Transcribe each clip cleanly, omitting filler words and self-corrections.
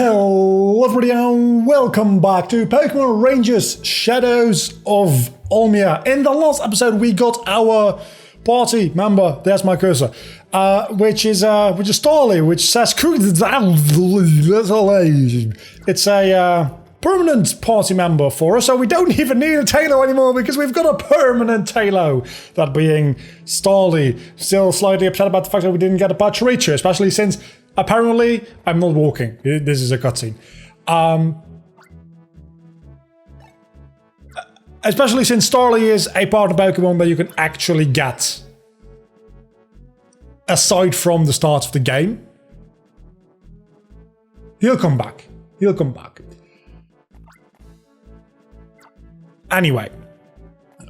Hello everybody and welcome back to Pokemon Rangers Shadows of Almia. In the last episode we got our party member, there's my cursor, which is Starly, which says it's a permanent party member for us, so we don't even need a Tailo anymore because we've got a permanent Tailo. That being Starly, still slightly upset about the fact that we didn't get a Pachirichu, especially since apparently I'm not walking. This is a cutscene. Especially since Starly is a part of Pokemon that you can actually get aside from the start of the game. He'll come back. He'll come back. Anyway,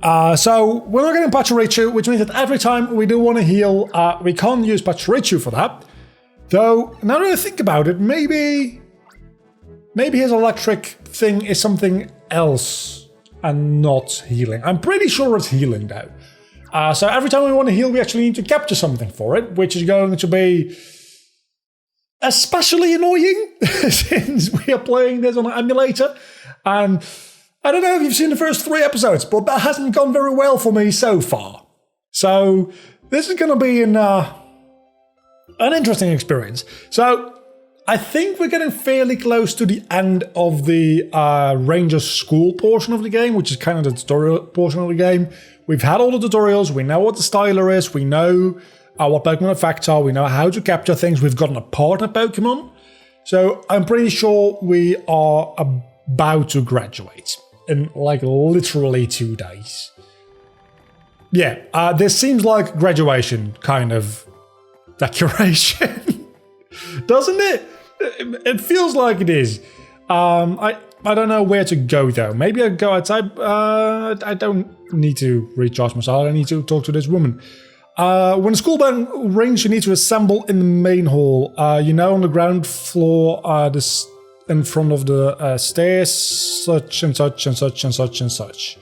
so we're not getting Pachirichu, which means that every time we do want to heal, we can't use Pachirichu for that. Though, now that I think about it, maybe his electric thing is something else and not healing. I'm pretty sure it's healing though. So every time we want to heal, we actually need to capture something for it, which is going to be especially annoying since we are playing this on an emulator. And I don't know if you've seen the first 3 episodes, but that hasn't gone very well for me so far. So this is going to be an interesting experience. So I think we're getting fairly close to the end of the Ranger School portion of the game, which is kind of the tutorial portion of the game. We've had all the tutorials, we know what the styler is, we know what Pokemon effects are, we know how to capture things, we've gotten a partner Pokemon. So I'm pretty sure we are about to graduate in like literally 2 days. Yeah, this seems like graduation kind of decoration, doesn't it? It feels like it is. I don't know where to go though. Maybe I go outside. I don't need to recharge myself. I need to talk to this woman. When the school bell rings, you need to assemble in the main hall. You know, on the ground floor, this in front of the stairs, such and such and such and such and such.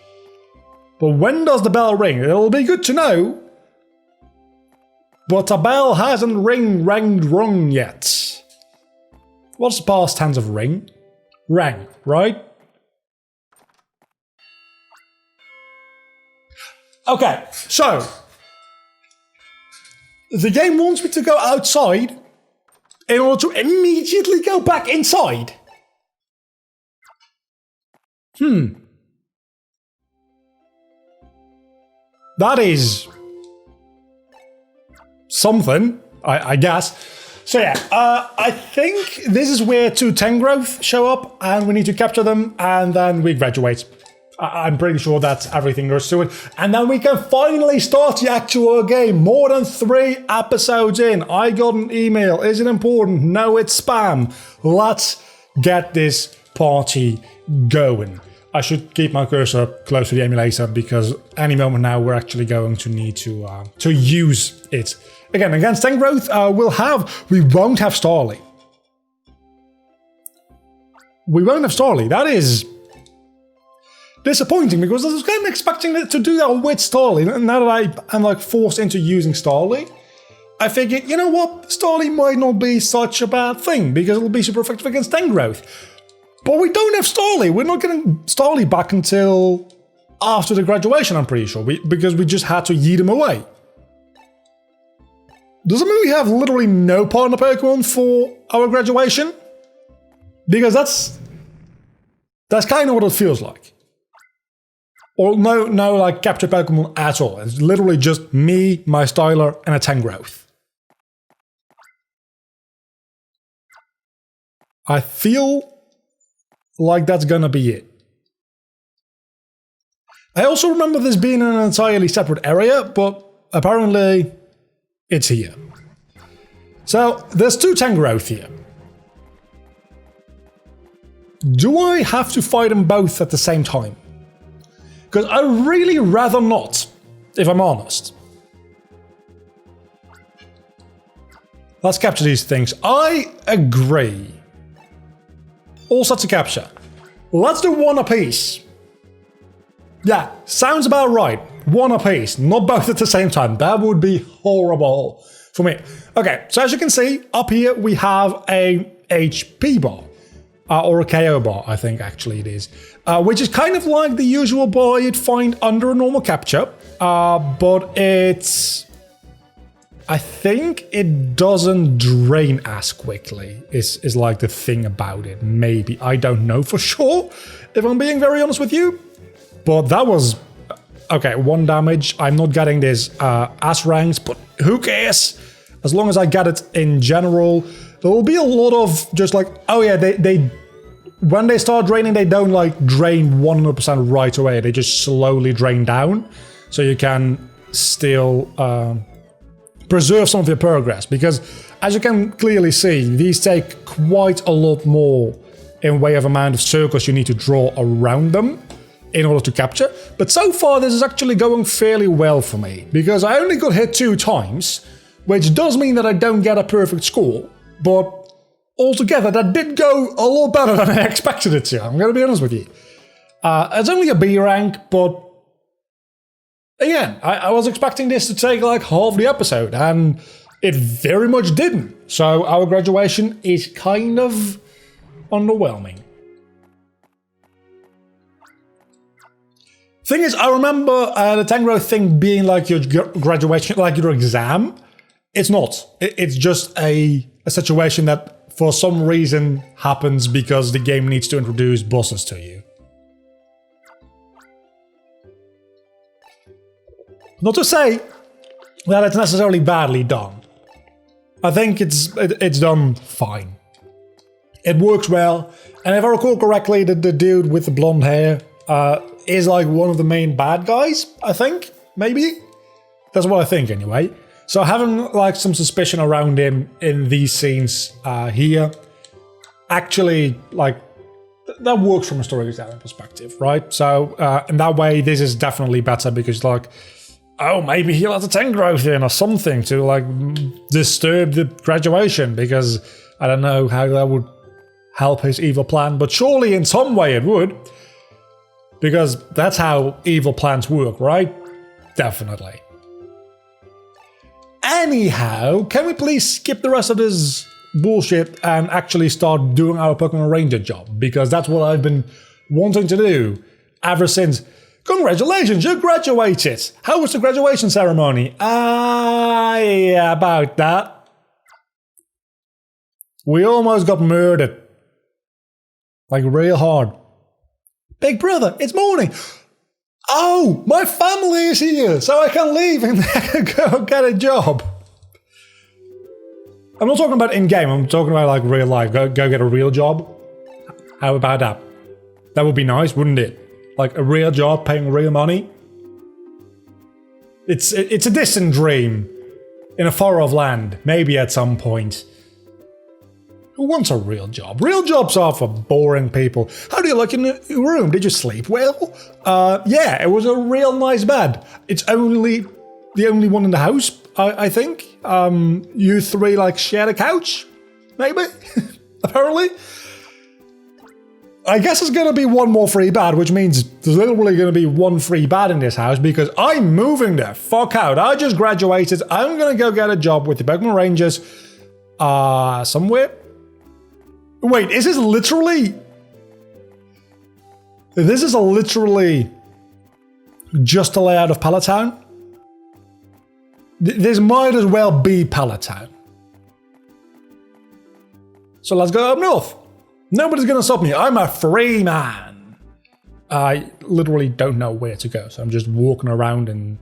But when does the bell ring? It'll be good to know. But a bell hasn't rung yet. What's the past tense of ring? Rang, right? Okay, so the game wants me to go outside in order to immediately go back inside. That is something, I guess. So yeah, I think this is where 2 Tangrowth show up and we need to capture them and then we graduate. I'm pretty sure that's everything there is to it. And then we can finally start the actual game. More than 3 episodes in. I got an email. Is it important? No, it's spam. Let's get this party going. I should keep my cursor close to the emulator because any moment now we're actually going to need to use it. Again, against Tangrowth, we won't have Starly. We won't have Starly. That is disappointing because I was kind of expecting it to do that with Starly. And now that I'm like forced into using Starly, I figured, you know what, Starly might not be such a bad thing because it'll be super effective against Tangrowth. But we don't have Starly. We're not getting Starly back until after the graduation, I'm pretty sure, because we just had to yeet him away. Does it mean we have literally no partner Pokemon for our graduation? Because that's kind of what it feels like. Or no like captured Pokemon at all. It's literally just me, my styler, and a Tangrowth. I feel like that's gonna be it. I also remember this being an entirely separate area, but apparently it's here. So there's 2 Tangrowth here. Do I have to fight them both at the same time? Because I'd really rather not, if I'm honest. Let's capture these things. I agree. All set to capture. Let's do 1 apiece. Yeah, sounds about right. 1 apiece, not both at the same time. That would be horrible for me. Okay, so as you can see, up here we have a HP bar. or a KO bar, I think actually it is, which is kind of like the usual bar you'd find under a normal capture, but it's... I think it doesn't drain as quickly, is like the thing about it. Maybe. I don't know for sure, if I'm being very honest with you. But that was... Okay, 1 damage. I'm not getting this as ranks, but who cares? As long as I get it in general, there will be a lot of just like... Oh yeah, they when they start draining, they don't like drain 100% right away. They just slowly drain down. So you can still... preserve some of your progress, because as you can clearly see, these take quite a lot more in way of amount of circles you need to draw around them in order to capture. But so far this is actually going fairly well for me, because I only got hit 2 times, which does mean that I don't get a perfect score, but altogether that did go a lot better than I expected it to, I'm going to be honest with you. It's only a B rank, but again, I was expecting this to take like half the episode, and it very much didn't. So our graduation is kind of underwhelming. Thing is, I remember the Tangro thing being like your graduation, like your exam. It's not. It's just a situation that for some reason happens because the game needs to introduce bosses to you. Not to say that it's necessarily badly done. I think it's done fine. It works well, and if I recall correctly, the dude with the blonde hair is like one of the main bad guys, I think, maybe? That's what I think anyway. So having like some suspicion around him in these scenes here, actually like, that works from a storytelling perspective, right? So in that way, this is definitely better because like, oh, maybe he'll have a Tangro in or something to like disturb the graduation, because I don't know how that would help his evil plan, but surely in some way it would, because that's how evil plans work, right? Definitely. Anyhow, can we please skip the rest of this bullshit and actually start doing our Pokemon Ranger job? Because that's what I've been wanting to do ever since. Congratulations, you graduated! How was the graduation ceremony? Yeah, about that. We almost got murdered. Like real hard. Big brother, it's morning! Oh, my family is here, so I can leave and go get a job. I'm not talking about in-game, I'm talking about like real life. Go get a real job. How about that? That would be nice, wouldn't it? Like a real job, paying real money. It's a distant dream in a far-off land, maybe at some point. Who wants a real job? Real jobs are for boring people. How do you like your room? Did you sleep well? Yeah, it was a real nice bed. It's the only one in the house, I think. You 3 like share a couch, maybe. Apparently. I guess there's going to be 1 more free bed, which means there's literally going to be 1 free bed in this house because I'm moving the fuck out. I just graduated. I'm going to go get a job with the Pokemon Rangers somewhere. Wait, is this literally... This is literally just a layout of Pallet Town? This might as well be Pallet Town. So let's go up north. Nobody's gonna stop me. I'm a free man. I literally don't know where to go, so I'm just walking around and...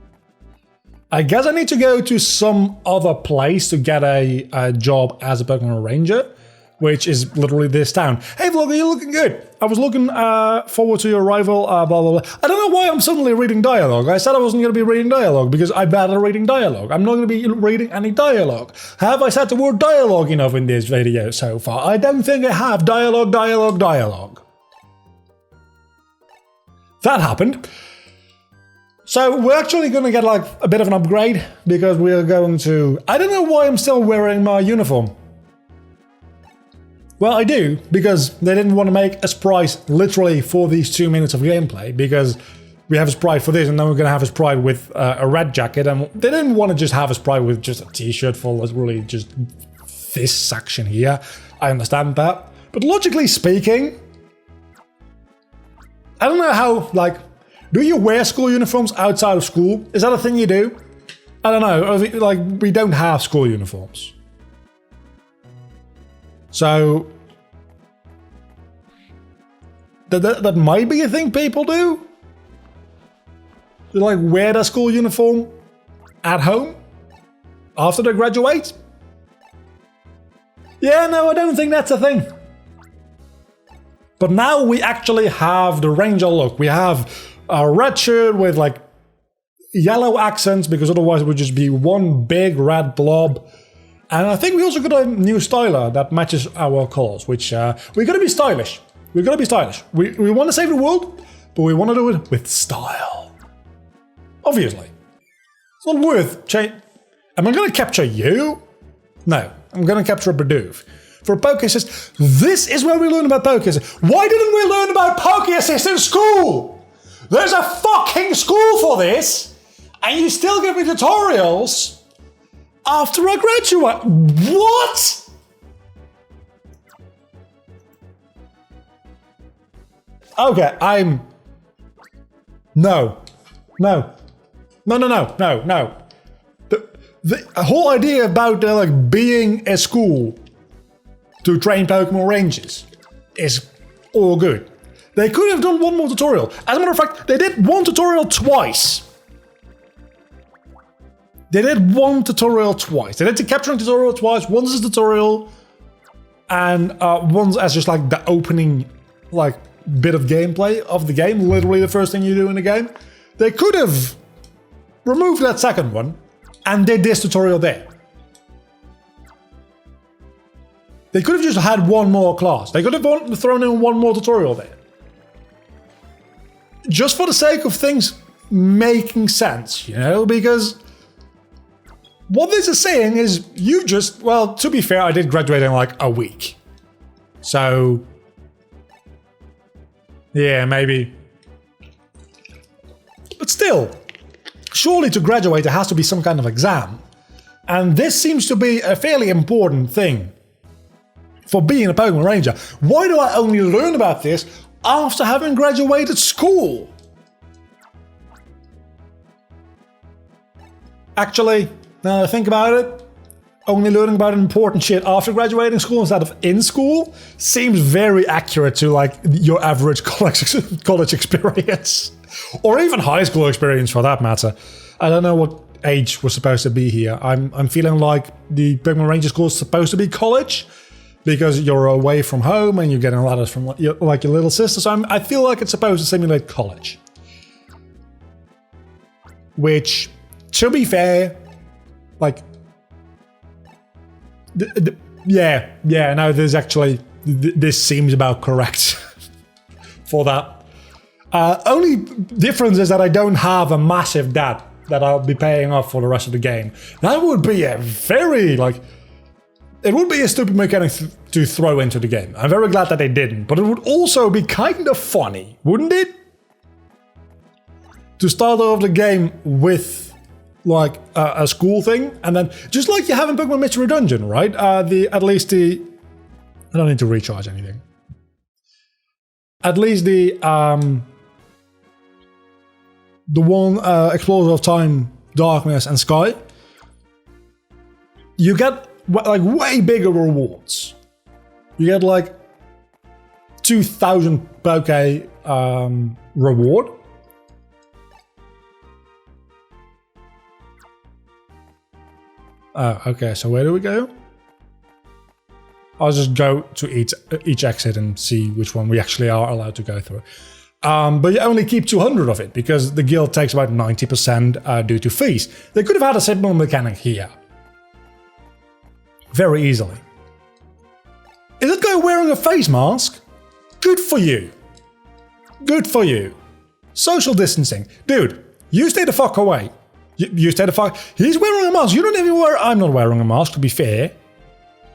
I guess I need to go to some other place to get a job as a Pokemon Ranger, which is literally this town. Hey vlogger, you're looking good. I was looking forward to your arrival, blah, blah, blah. I don't know why I'm suddenly reading dialogue. I said I wasn't going to be reading dialogue because I'm bad at reading dialogue. I'm not going to be reading any dialogue. Have I said the word dialogue enough in this video so far? I don't think I have. Dialogue, dialogue, dialogue. That happened. So we're actually going to get like a bit of an upgrade because we're going to... I don't know why I'm still wearing my uniform. Well, I do, because they didn't want to make a surprise literally for these 2 minutes of gameplay, because we have a sprite for this, and then we're going to have a sprite with a red jacket, and they didn't want to just have a sprite with just a t-shirt full of really just this section here. I understand that. But logically speaking, I don't know how, like, do you wear school uniforms outside of school? Is that a thing you do? I don't know. Like, we don't have school uniforms. So, that might be a thing people do? They, like, wear their school uniform at home after they graduate? Yeah, no, I don't think that's a thing. But now we actually have the Ranger look. We have a red shirt with like yellow accents, because otherwise it would just be one big red blob. And I think we also got a new styler that matches our colors, which we gotta be stylish. We gotta be stylish. We want to save the world, but we want to do it with style. Obviously. It's not worth change. Am I gonna capture you? No, I'm gonna capture a Bidoof. For a poke assist, this is where we learn about poke assist. Why didn't we learn about poke assist in school? There's a fucking school for this, and you still give me tutorials after I graduate. What? Okay, No. The whole idea about like being a school to train Pokemon Rangers is all good. They could have done one more tutorial. As a matter of fact, they did one tutorial twice. They did one tutorial twice. They did the capturing tutorial twice. Once as a tutorial, and once as just like the opening like bit of gameplay of the game. Literally the first thing you do in the game. They could have removed that second one and did this tutorial there. They could have just had one more class. They could have thrown in one more tutorial there. Just for the sake of things making sense, you know, because what this is saying is you just, well, to be fair, I did graduate in like a week. So, yeah, maybe. But still, surely to graduate there has to be some kind of exam. And this seems to be a fairly important thing for being a Pokemon Ranger. Why do I only learn about this after having graduated school? Actually, now that I think about it, only learning about important shit after graduating school instead of in school seems very accurate to like your average college experience. Or even high school experience for that matter. I don't know what age we're supposed to be here. I'm feeling like the Pokemon Ranger school is supposed to be college because you're away from home and you're getting letters from like your little sister. So I feel like it's supposed to simulate college. Which, to be fair, like, no, there's actually, this seems about correct for that. Only difference is that I don't have a massive debt that I'll be paying off for the rest of the game. That would be a very, like, it would be a stupid mechanic to throw into the game. I'm very glad that they didn't, but it would also be kind of funny, wouldn't it? To start off the game with, like, a school thing, and then, just like you have in Pokemon Mystery Dungeon, right? I don't need to recharge anything. At least the one Explorer of Time, Darkness, and Sky, you get like way bigger rewards. You get like 2,000 Poke reward. Okay, so where do we go? I'll just go to each exit and see which one we actually are allowed to go through. But you only keep 200 of it, because the guild takes about 90% due to fees. They could have had a similar mechanic here. Very easily. Is that guy wearing a face mask? Good for you. Good for you. Social distancing. Dude, you stay the fuck away. You stay the fuck... He's wearing a mask. You don't even wear... I'm not wearing a mask, to be fair.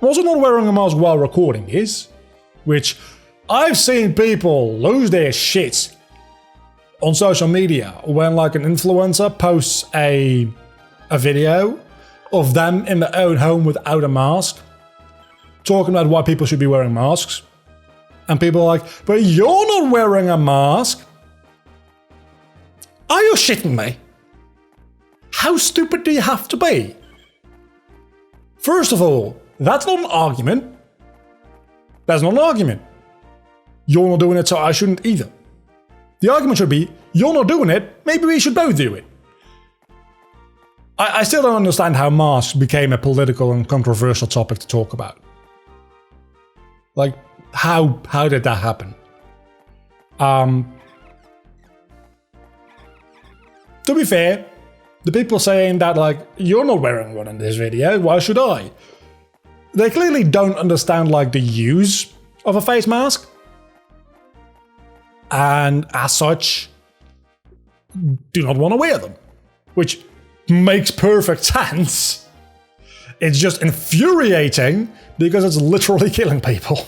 I'm also not wearing a mask while recording this, which I've seen people lose their shit on social media when like an influencer posts a video of them in their own home without a mask, talking about why people should be wearing masks. And people are like, but you're not wearing a mask. Are you shitting me? How stupid do you have to be? First of all, that's not an argument. That's not an argument. You're not doing it, so I shouldn't either. The argument should be, you're not doing it, maybe we should both do it. I still don't understand how masks became a political and controversial topic to talk about. Like, how did that happen? To be fair, the people saying that, like, you're not wearing one in this video, why should I? They clearly don't understand, like, the use of a face mask. And as such, do not want to wear them. Which makes perfect sense. It's just infuriating because it's literally killing people.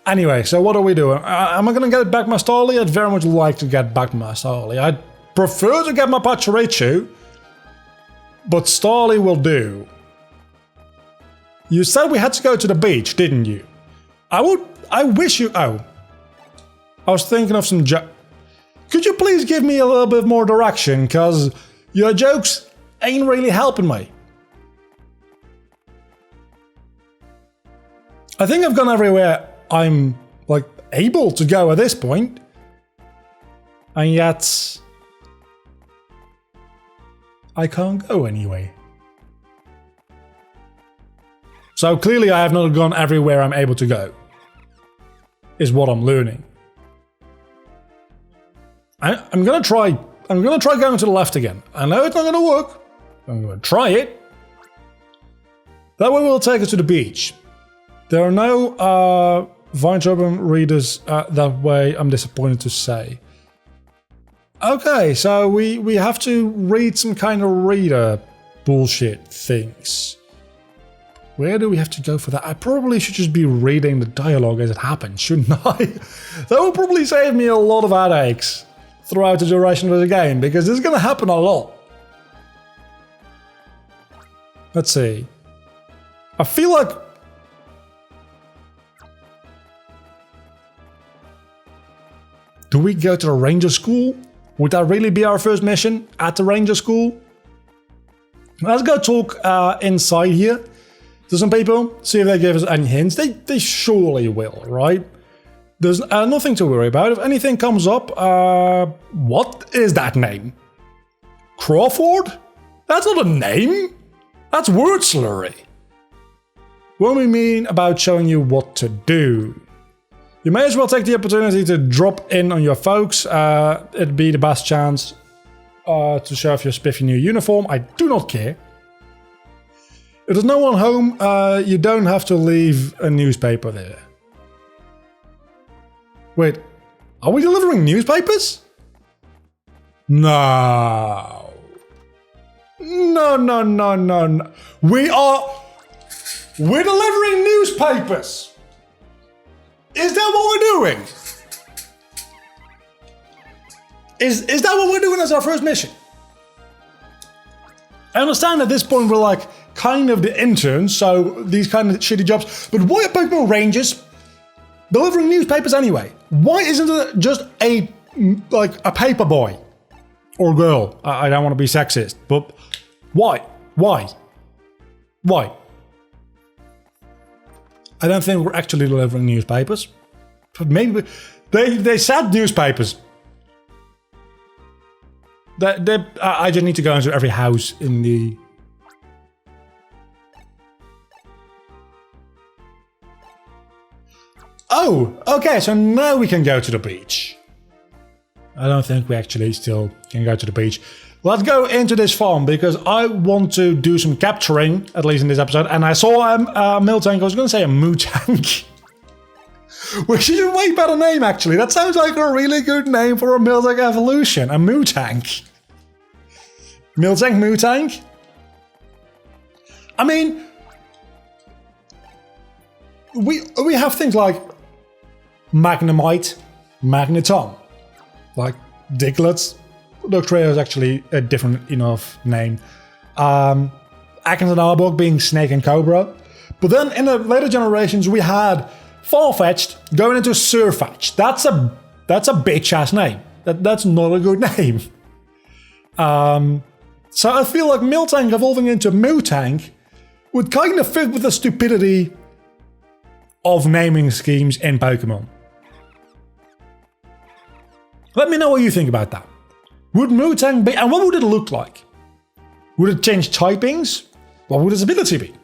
Anyway, so what are we doing? Am I going to get back my Starly? I'd very much like to get back my Starly. I'd prefer to get my Pachirichu, but Starly will do. You said we had to go to the beach, didn't you? I wish you... Oh. I was thinking of some Could you please give me a little bit more direction, because your jokes ain't really helping me. I think I've gone everywhere I'm, like, able to go at this point. And yet... I can't go anyway. So clearly I have not gone everywhere I'm able to go. Is what I'm learning. I'm gonna try going to the left again. I know it's not gonna work. I'm gonna try it. That way will take us to the beach. There are no Vine Urban readers that way, I'm disappointed to say. Okay, so we have to read some kind of reader bullshit things. Where do we have to go for that? I probably should just be reading the dialogue as it happens, shouldn't I? That will probably save me a lot of headaches throughout the duration of the game, because this is going to happen a lot. Let's see. I feel like... Do we go to the ranger school? Would that really be our first mission at the ranger school? Let's go talk inside here to some people, see if they give us any hints. They surely will, right? There's nothing to worry about. If anything comes up, what is that name? Crawford? That's not a name. That's word slurry. What we mean about showing you what to do. You may as well take the opportunity to drop in on your folks. It'd be the best chance to show off your spiffy new uniform. I do not care. If there's no one home, you don't have to leave a newspaper there. Wait, are we delivering newspapers? No. No. We're delivering newspapers. Is that what we're doing? Is that what we're doing as our first mission? I understand at this point we're like kind of the interns, so these kind of shitty jobs, but why are Pokemon Rangers delivering newspapers anyway? Why isn't it just a paper boy or girl? I don't want to be sexist, but why? I don't think we're actually delivering newspapers, but maybe they said newspapers. I just need to go into every house in the... Oh, okay, so now we can go to the beach. I don't think we actually still can go to the beach. Let's go into this farm, because I want to do some capturing, at least in this episode. And I saw a Miltank, I was going to say a Mootank. Which is a way better name, actually. That sounds like a really good name for a Miltank evolution. A Mootank. Miltank Mootank? I mean... We have things like Magnemite, Magneton, like Diglets. Dugtrio is actually a different enough name. Akins and Arbok being Snake and Cobra. But then in the later generations we had Farfetch'd going into Surfetch'd. That's a bitch ass name. That's not a good name. So I feel like Miltank evolving into Mootank would kind of fit with the stupidity of naming schemes in Pokemon. Let me know what you think about that. Would Mootank be, and what would it look like? Would it change typings? What would its ability be?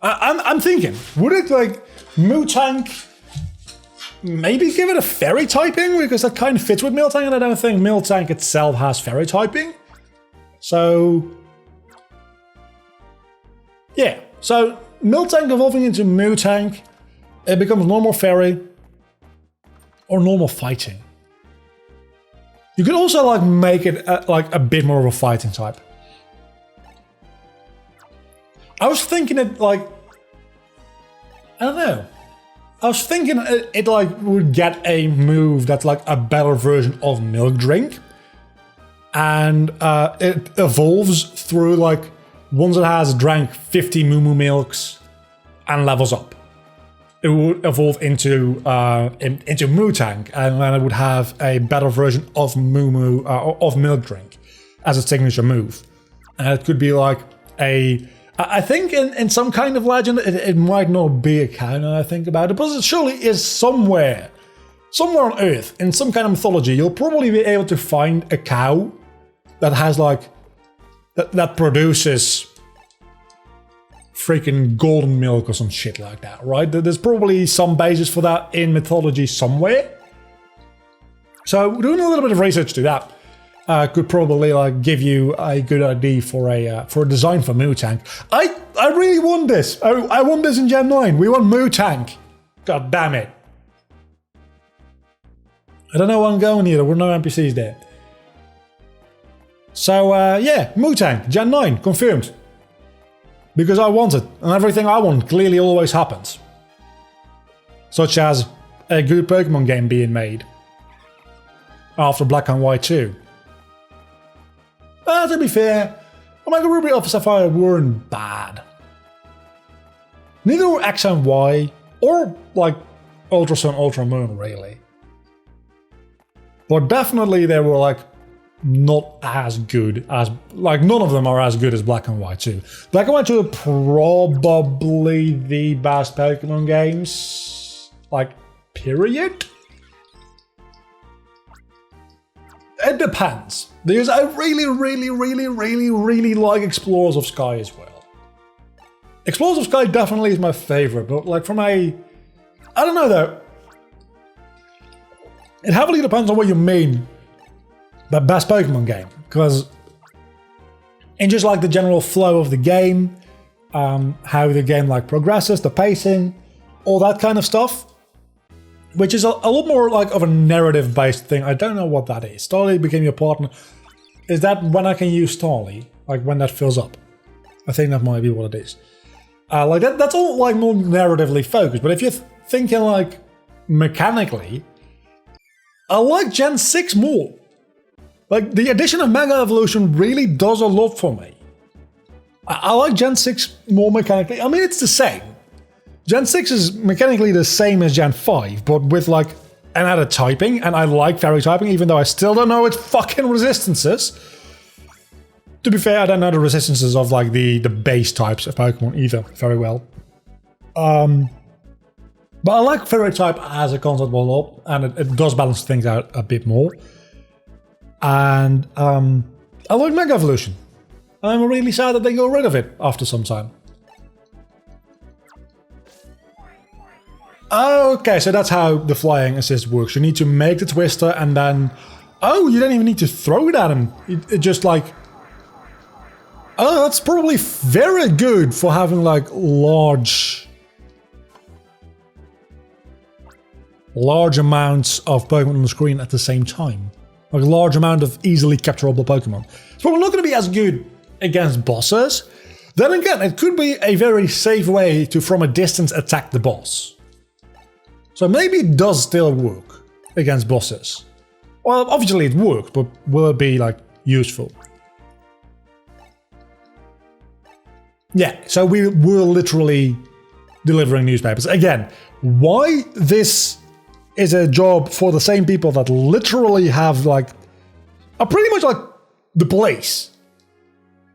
I'm thinking, would it like Mootank maybe give it a fairy typing? Because that kind of fits with Miltank, and I don't think Miltank itself has fairy typing. So, yeah. So, Miltank evolving into Mootank, it becomes normal fairy or normal fighting. You could also like make it like a bit more of a fighting type. I was thinking it like, I don't know. I was thinking it like would get a move that's like a better version of Milk Drink. And it evolves through like, once it has drank 50 Moo Moo Milks and levels up. It would evolve into Mootank, and then it would have a better version of of Milk Drink as a signature move. And it could be like I think in some kind of legend, it might not be a cow now I think about it, but it surely is somewhere on Earth, in some kind of mythology, you'll probably be able to find a cow that has like, that produces freaking golden milk or some shit like that, right? There's probably some basis for that in mythology somewhere. So doing a little bit of research to that could probably like give you a good idea for a design for Mootank. I really want this. I want this in Gen 9. We want Mootank. God damn it. I don't know where I'm going here. There were no NPCs there. So yeah, Mootank, Gen 9, confirmed. Because I want it, and everything I want clearly always happens. Such as a good Pokemon game being made. After Black and White 2. To be fair, Omega Ruby Alpha Sapphire weren't bad. Neither were X and Y, or like Ultra Sun, Ultra Moon, really. But definitely they were like not as good as, like none of them are as good as Black and White 2. Black and White 2 are probably the best Pokemon games, like, period? It depends. Because I really like Explorers of Sky as well. Explorers of Sky definitely is my favorite, but like from I don't know though. It heavily depends on what you mean by best Pokemon game, because in just like the general flow of the game, how the game like progresses, the pacing, all that kind of stuff, which is a lot more like of a narrative-based thing. I don't know what that is. Starly became your partner. Is that when I can use Starly? Like when that fills up? I think that might be what it is. Like that's all like more narratively focused. But if you're thinking like mechanically, I like Gen 6 more. Like the addition of Mega Evolution really does a lot for me. I like Gen 6 more mechanically. I mean, it's the same. Gen 6 is mechanically the same as Gen 5, but with like an added typing, and I like fairy typing, even though I still don't know its fucking resistances. To be fair, I don't know the resistances of like the base types of Pokemon either very well. But I like fairy type as a concept a lot, and it does balance things out a bit more. And I like Mega Evolution. I'm really sad that they got rid of it after some time. Okay, so that's how the flying assist works. You need to make the twister and then... Oh, you don't even need to throw it at him. It just like... Oh, that's probably very good for having like large amounts of Pokemon on the screen at the same time. Like a large amount of easily capturable Pokemon. It's probably not going to be as good against bosses. Then again, it could be a very safe way to from a distance attack the boss. So maybe it does still work against bosses. Well, obviously it works, but will it be like useful? Yeah, so we were literally delivering newspapers. Again, why this is a job for the same people that literally have are pretty much like the police,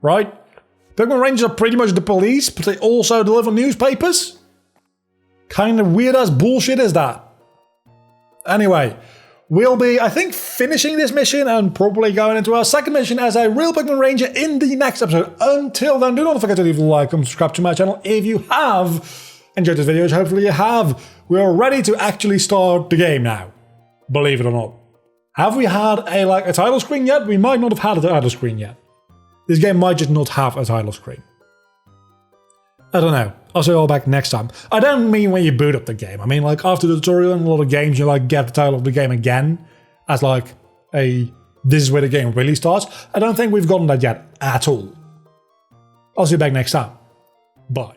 right? Pokemon Rangers are pretty much the police, but they also deliver newspapers? Kind of weird as bullshit is that. Anyway, we'll be, I think, finishing this mission and probably going into our second mission as a real Pokemon Ranger in the next episode. Until then, do not forget to leave a like and subscribe to my channel if you have enjoyed this video, which hopefully you have. We're ready to actually start the game now, believe it or not. Have we had a title screen yet? We might not have had a title screen yet. This game might just not have a title screen. I don't know. I'll see you all back next time. I don't mean when you boot up the game. I mean after the tutorial in a lot of games you get the title of the game again as this is where the game really starts. I don't think we've gotten that yet at all. I'll see you back next time. Bye.